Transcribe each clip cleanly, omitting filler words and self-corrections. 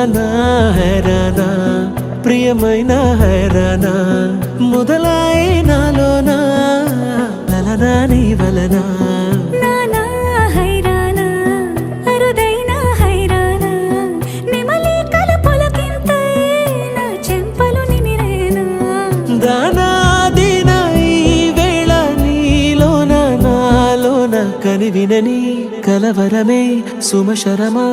హైరానా హైరానా ప్రియమైన హైరానా మొదలై నాలోనా లలనా నీ వలనా కని వినని కలవరమే సుమశరమా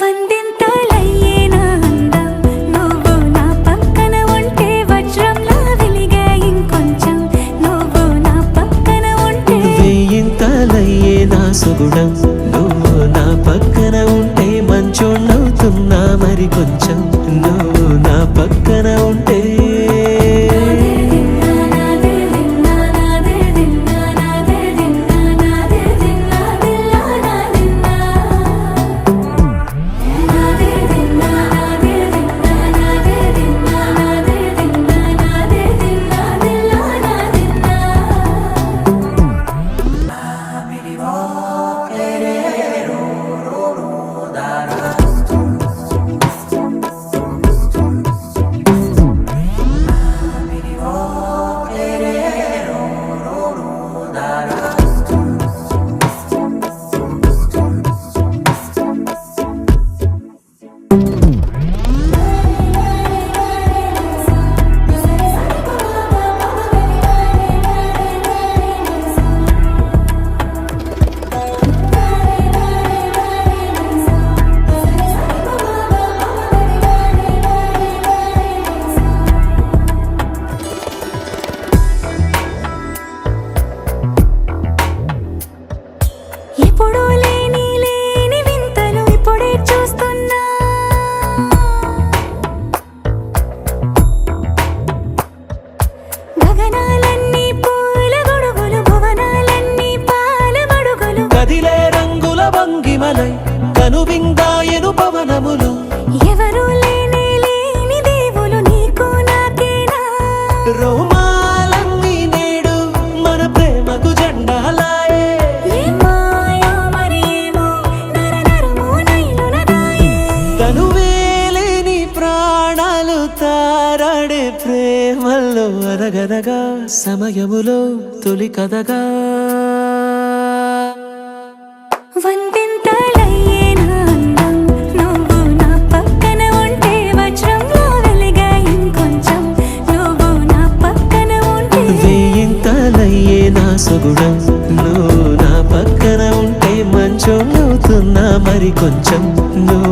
వందింతలయ్యేనా అందం నువ్వు నా పక్కన ఉంటే వజ్రంలా వెలిగే ఇంకొంచెం నువ్వు నా పక్కన ఉంటే వెయ్యింతలయ్యేనా సుగుణం నువ్వు నా పక్కన ఉంటే మంచోణ్ణవుతున్నా మరి కొంచెం నువ్వు నా పక్కన ఉంటే ఎప్పుడూ లేని వింతలు ఇప్పుడే చూస్తున్నా గగనాలన్నీ పూల గొడుగులు భువనాలన్నీ పాల మడుగులు కదిలే రంగుల భంగిమలై కనువిందాయను పవనములు ఎవరు లేని దేవులు నీకు నాకేనా రోమాలన్నీ నేడు మన ప్రేమకు జెండాలాయే తనువేలేని ప్రాణాలు తారాడే ప్రేమల్లో అరగదగా సమయములో తొలి కథగా వందింతలయ్యేనా అందం నువ్వు నా పక్కన ఉంటే వజ్రంలా వెలిగే ఇంకొంచెం నువ్వు నా పక్కన ఉంటే వెయ్యింతలయ్యేనా సుగుణం నువ్వు నా పక్కన ఉంటే మంచోణ్ణవుతున్నా మరి కొంచెం నువ్వు